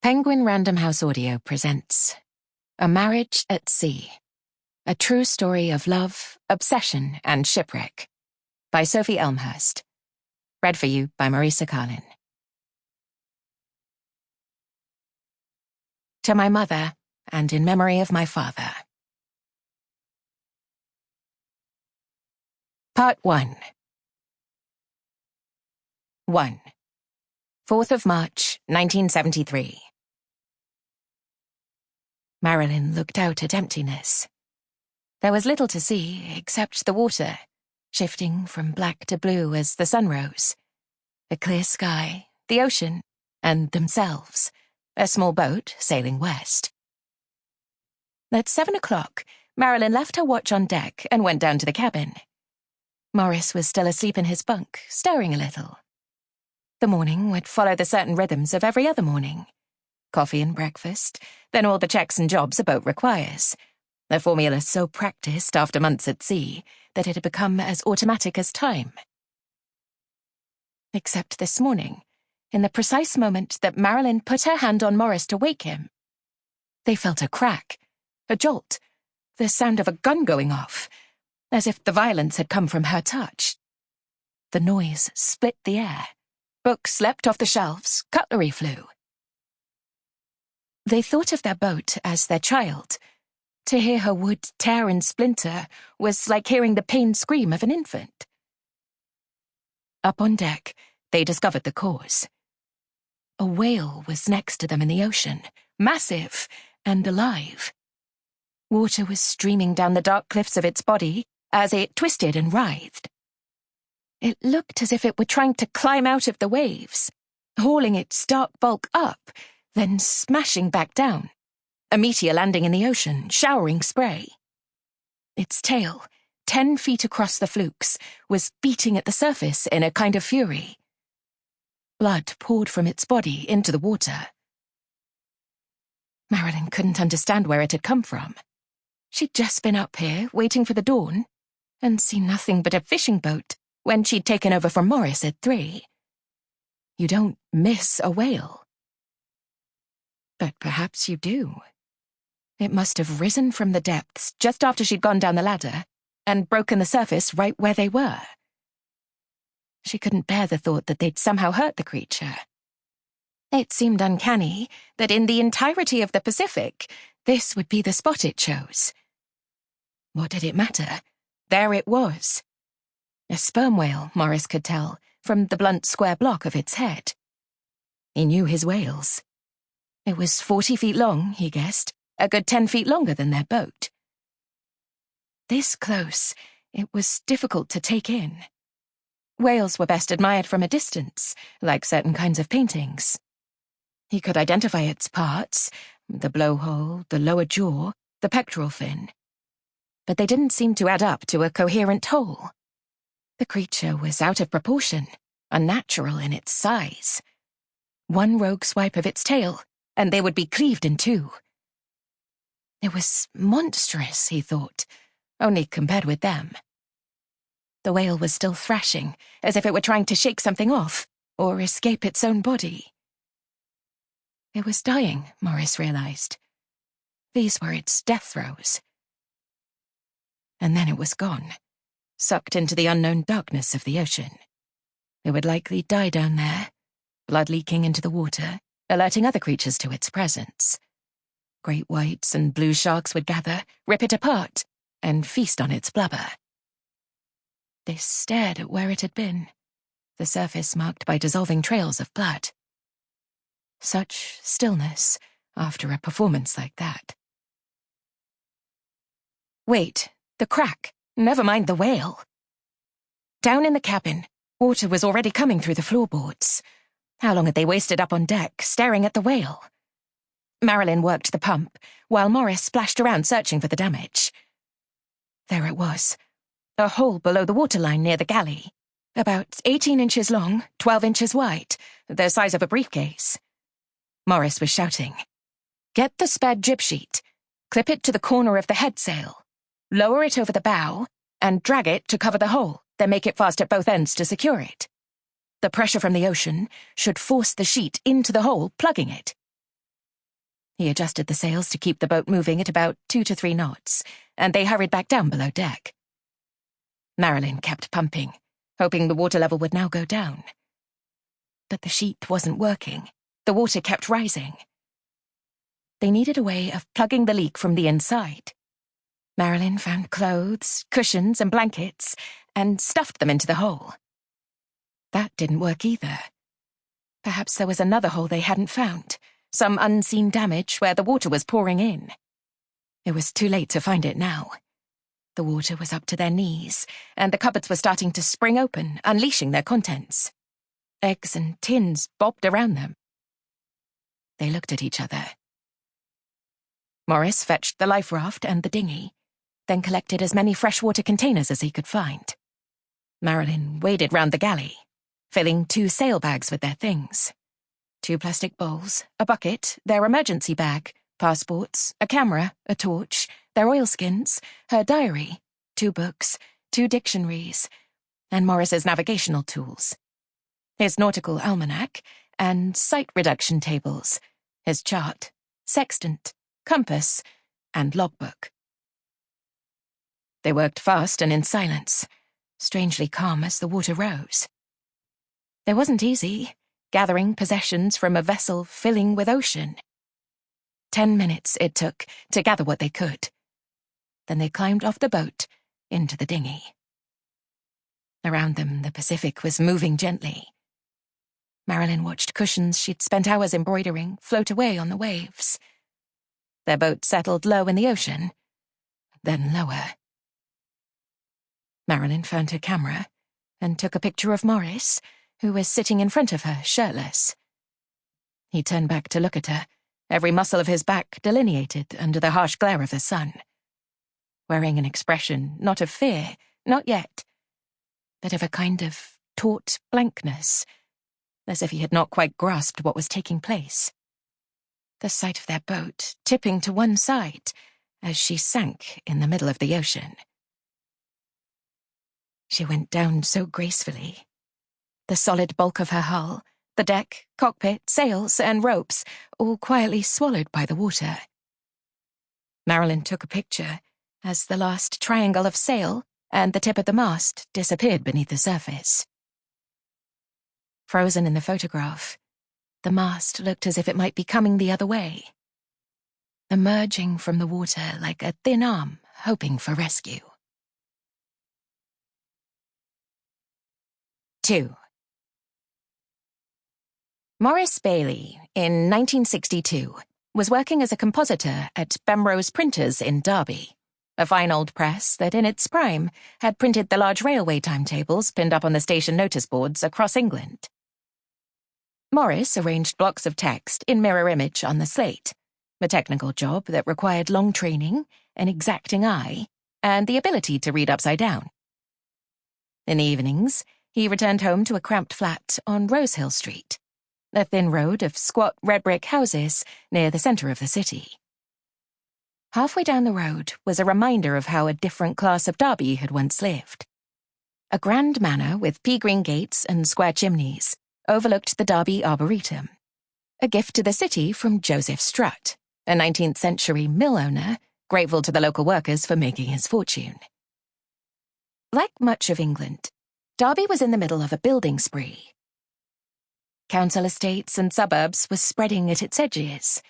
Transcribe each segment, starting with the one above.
Penguin Random House Audio presents A Marriage at Sea, a true story of love, obsession, and shipwreck, by Sophie Elmhirst. Read for you by Marisa, Calin. To my mother, and in memory of my father. Part 1. 1. 4th of March, 1973. Maralyn looked out at emptiness. There was little to see except the water, shifting from black to blue as the sun rose. A clear sky, the ocean, and themselves, a small boat sailing west. At 7 o'clock, Maralyn left her watch on deck and went down to the cabin. Maurice was still asleep in his bunk, stirring a little. The morning would follow the certain rhythms of every other morning. Coffee and breakfast, then all the checks and jobs a boat requires. A formula so practiced after months at sea that it had become as automatic as time. Except this morning, in the precise moment that Maralyn put her hand on Maurice to wake him, they felt a crack, a jolt, the sound of a gun going off, as if the violence had come from her touch. The noise split the air. Books leapt off the shelves, cutlery flew. They thought of their boat as their child. To hear her wood tear and splinter was like hearing the pained scream of an infant. Up on deck, they discovered the cause. A whale was next to them in the ocean, massive and alive. Water was streaming down the dark cliffs of its body as it twisted and writhed. It looked as if it were trying to climb out of the waves, hauling its dark bulk up, then smashing back down, a meteor landing in the ocean, showering spray. Its tail, 10 feet across the flukes, was beating at the surface in a kind of fury. Blood poured from its body into the water. Maralyn couldn't understand where it had come from. She'd just been up here, waiting for the dawn, and seen nothing but a fishing boat when she'd taken over from Maurice at 3. You don't miss a whale. But perhaps you do. It must have risen from the depths just after she'd gone down the ladder and broken the surface right where they were. She couldn't bear the thought that they'd somehow hurt the creature. It seemed uncanny that in the entirety of the Pacific, this would be the spot it chose. What did it matter? There it was. A sperm whale, Maurice could tell, from the blunt square block of its head. He knew his whales. It was 40 feet long, he guessed, a good 10 feet longer than their boat. This close, it was difficult to take in. Whales were best admired from a distance, like certain kinds of paintings. He could identify its parts, the blowhole, the lower jaw, the pectoral fin. But they didn't seem to add up to a coherent whole. The creature was out of proportion, unnatural in its size. One rogue swipe of its tail, and they would be cleaved in two. It was monstrous, he thought, only compared with them. The whale was still thrashing, as if it were trying to shake something off, or escape its own body. It was dying, Maurice realized. These were its death throes. And then it was gone, sucked into the unknown darkness of the ocean. It would likely die down there, blood leaking into the water, alerting other creatures to its presence. Great whites and blue sharks would gather, rip it apart, and feast on its blubber. They stared at where it had been, the surface marked by dissolving trails of blood. Such stillness after a performance like that. Wait, the crack. Never mind the whale. Down in the cabin, water was already coming through the floorboards. How long had they wasted up on deck, staring at the whale? Maralyn worked the pump, while Maurice splashed around searching for the damage. There it was, a hole below the waterline near the galley, about 18 inches long, 12 inches wide, the size of a briefcase. Maurice was shouting, "Get the spare jib sheet, clip it to the corner of the headsail, lower it over the bow, and drag it to cover the hole, then make it fast at both ends to secure it. The pressure from the ocean should force the sheet into the hole, plugging it. He adjusted the sails to keep the boat moving at about 2 to 3 knots, and they hurried back down below deck. Maralyn kept pumping, hoping the water level would now go down. But the sheet wasn't working. The water kept rising. They needed a way of plugging the leak from the inside. Maralyn found clothes, cushions, and blankets, and stuffed them into the hole. That didn't work either. Perhaps there was another hole they hadn't found, some unseen damage where the water was pouring in. It was too late to find it now. The water was up to their knees, and the cupboards were starting to spring open, unleashing their contents. Eggs and tins bobbed around them. They looked at each other. Maurice fetched the life raft and the dinghy, then collected as many freshwater containers as he could find. Maralyn waded round the galley, filling 2 sailbags with their things. 2 plastic bowls, a bucket, their emergency bag, passports, a camera, a torch, their oilskins, her diary, 2 books, 2 dictionaries, and Maurice's navigational tools. His nautical almanac, and sight reduction tables, his chart, sextant, compass, and logbook. They worked fast and in silence, strangely calm as the water rose. It wasn't easy, gathering possessions from a vessel filling with ocean. 10 minutes it took to gather what they could. Then they climbed off the boat into the dinghy. Around them, the Pacific was moving gently. Maralyn watched cushions she'd spent hours embroidering float away on the waves. Their boat settled low in the ocean, then lower. Maralyn found her camera and took a picture of Maurice, who was sitting in front of her, shirtless. He turned back to look at her, every muscle of his back delineated under the harsh glare of the sun, wearing an expression not of fear, not yet, but of a kind of taut blankness, as if he had not quite grasped what was taking place. The sight of their boat tipping to one side as she sank in the middle of the ocean. She went down so gracefully. The solid bulk of her hull, the deck, cockpit, sails, and ropes, all quietly swallowed by the water. Maralyn took a picture as the last triangle of sail and the tip of the mast disappeared beneath the surface. Frozen in the photograph, the mast looked as if it might be coming the other way, emerging from the water like a thin arm hoping for rescue. 2. Maurice Bailey, in 1962, was working as a compositor at Bemrose Printers in Derby, a fine old press that in its prime had printed the large railway timetables pinned up on the station notice boards across England. Maurice arranged blocks of text in mirror image on the slate, a technical job that required long training, an exacting eye, and the ability to read upside down. In the evenings, he returned home to a cramped flat on Rosehill Street, a thin road of squat red brick houses near the centre of the city. Halfway down the road was a reminder of how a different class of Derby had once lived. A grand manor with pea-green gates and square chimneys overlooked the Derby Arboretum, a gift to the city from Joseph Strutt, a 19th-century mill owner grateful to the local workers for making his fortune. Like much of England, Derby was in the middle of a building spree. Council estates and suburbs were spreading at its edges.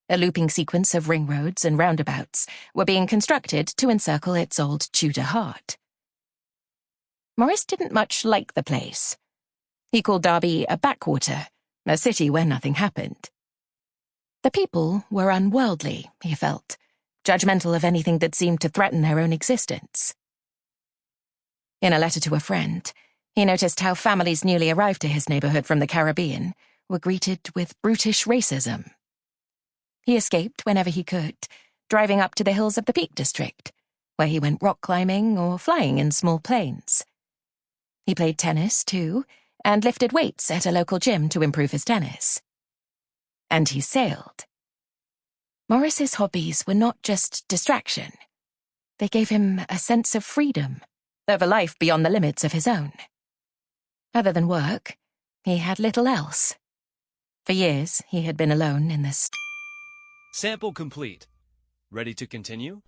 A looping sequence of ring roads and roundabouts were being constructed to encircle its old Tudor heart. Maurice didn't much like the place. He called Derby a backwater, a city where nothing happened. The people were unworldly, he felt, judgmental of anything that seemed to threaten their own existence. In a letter to a friend, he noticed how families newly arrived to his neighbourhood from the Caribbean were greeted with brutish racism. He escaped whenever he could, driving up to the hills of the Peak District, where he went rock climbing or flying in small planes. He played tennis, too, and lifted weights at a local gym to improve his tennis. And he sailed. Maurice's hobbies were not just distraction. They gave him a sense of freedom, of a life beyond the limits of his own. Other than work, he had little else. For years, he had been alone in this. Sample complete. Ready to continue?